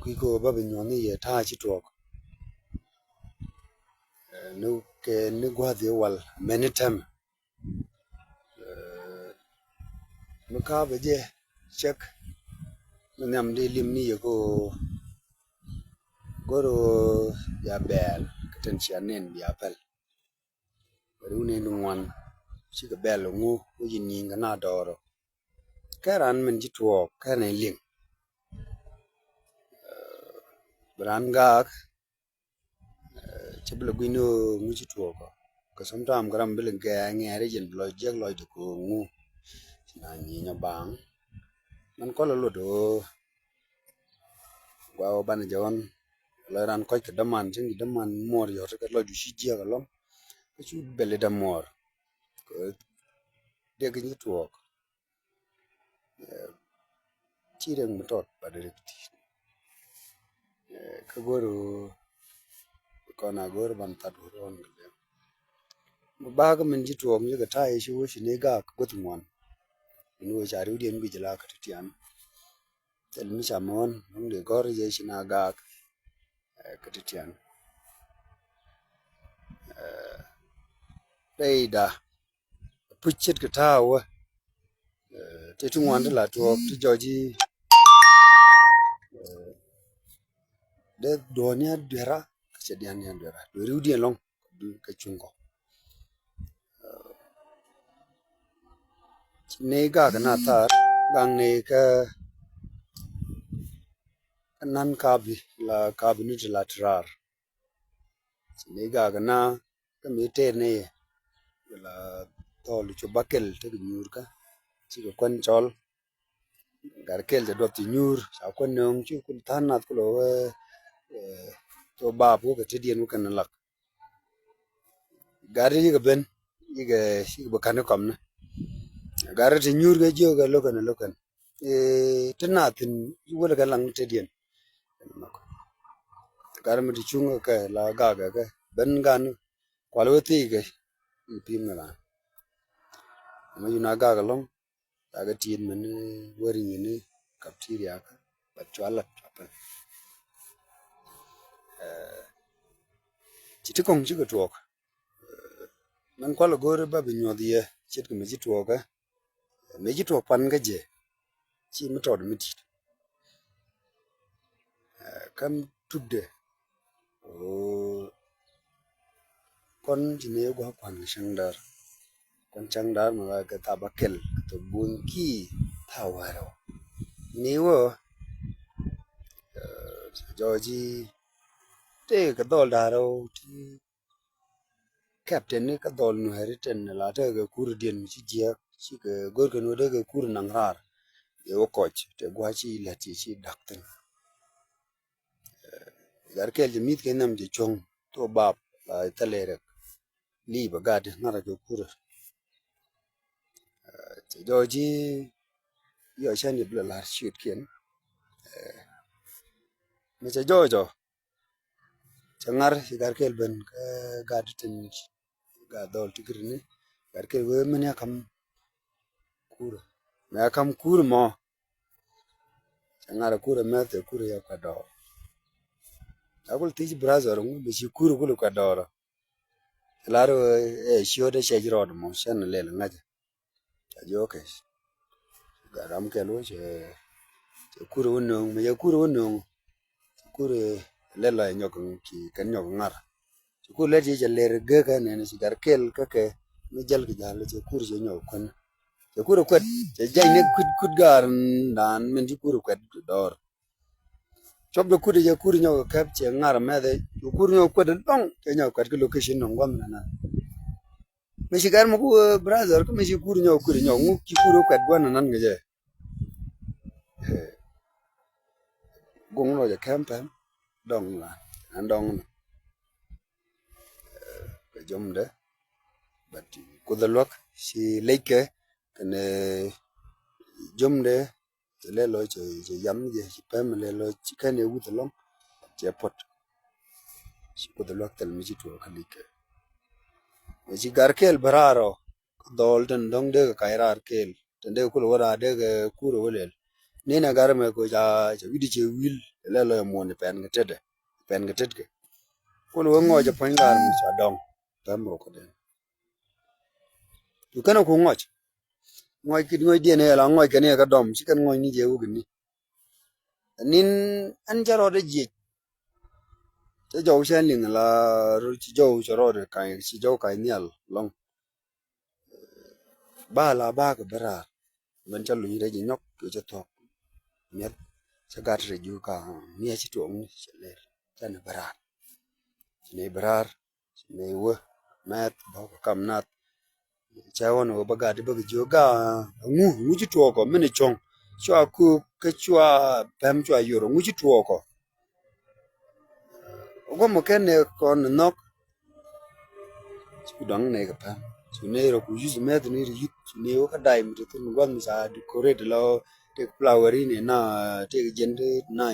quy cô ba bình nhon ni tha chi tuok nu ke nu gwa de wal many time mu ka be je check nam de lim ni ko goro ya bel keten chanen ya pel ru ne nu wan chi ka bel ngu ku yin yin na doro karan men ji tuok ka ne ling bran gak chebla gwino ngu ji tuok ko sometime gram bil ga ngere jen lo jeg lo de ko ngu na ni nya bang man ko lo do gwa ban jon lo ran ko ke daman jing daman mor yo ke lo ju shi je ga lo ko chu bele da mor ko de ga ni tuok chi reng motot ba de ti ko goro ko na goro ban ta do ron mo ba ga men ji tuok ni ga ta yi shi wo shi ne ga ko tumon ni wo ja ru den bi jala ka ti an tel mi chamon nung de gor je shi na ga ka ti an đây đã puchet cái thao á thế chúng ngoan đó là chuột thì cho gì để đồ nhá đưa ra cái điện nhá đưa ra đưa riu điện long cái chung có này cái na tar gang này cái nan kabi nu là trar này cái na cái mete này là to lu cho bakel thế cái nhur ka chỉ có quan chol garkelจะ dot nyur sa ko nong chu kun thanat ko lo to babu ga tidien kan lak gari ga ben yiga shi ba kan kom na gari ti nyur ga jo ga lokan tinatin wala ga lang tidien gari mi ti chunga ka la ga ben gan kwalwati ga pim na la ma yuna ga long ga tin men wari ni kaptiria ka ba chwala apa chỉ thích công chứ cái chuột mình qua là gore ba bình nhọt gì chết cái mấy chỉ chuột pan cái gì chỉ mới tròn mới thịt cam tụt de con chỉ nếu có quan con sang đar mà cái tabakel cái bún ki thao vào nếu rồi gì thế cái đồ đào đâu thì captain ni ka dol no heriten la ta ga kurdian ci je ci ga gorga no daga kur nan rar e wo coach te gwaci la ci dakten gar kel je mit ke nam je chong to bab la talere li ba gad ngara ga kur te doji yo shani bla la shoot ken me je jojo changar gar kel ben ka gad ten ga dol tigrini gar kel we men ya kam kur me kam kur mo ngara kura mete kura ya kado akul tiji brother ngu be shi kura kulu kadoro laro shio de shejro mo shan le ngaje ajo ke garam ke lo kura wono me ya kura wono kura le la nyok ki kan nyok ngar kura le je le ge ka ne shi gar kel ka ke me jal ki jale je kura je nyok kon je kura kwet je jay ne kut gar dan men ji kura kwet dor chop de kuri je kuri nyo kap che ngar me de kuri nyo ko de dong ke nyo kat ke location no ngam na me shi gar mo ku brother ko me shi kuri nyo ngu ki kuri kwat gwan nan ge je gong lo je campem dong la an dong ke jom de bati ku de lok si leke kene jom de le lo che yam je si pem le lo chi kane wu de long che pot si ku de lok tel mi ji to kalike me shi gar kel bararo dol den dong de ka irar kel den de ku wora de ku ro le nên là gara mà có cha vidi che will le lo mo ne pen cái ke ko lo ngo ja pen gar mi sa dong tam ro ko den tu kana ko ngoi kit ngoi dia ne la ngoi ke ne ka dom chi kan ngoi ni je u gni nin an jaro de je cho dầu xe liền là rồi chỉ dầu cho rồi cái chỉ dầu cái nhiều long ba cái bera mình cho lùi đấy chỉ nhóc cứ cho thọ miết sẽ gạt rồi dù cả mía chỉ trộn sẽ lên cho nó bera này vua mát bao cái cam nát cháu nó bao gạt đi bao cái dù cả ngu chỉ trộn có mình chong cho aku cái chua bám chua yoro ngu chỉ trộn có một cái này còn nó chú đắng này cái chú này rồi chú giúp mẹ tôi này rồi chú này có cái đài mà tôi muốn quan sát decorate lo cái flower này na cái gen na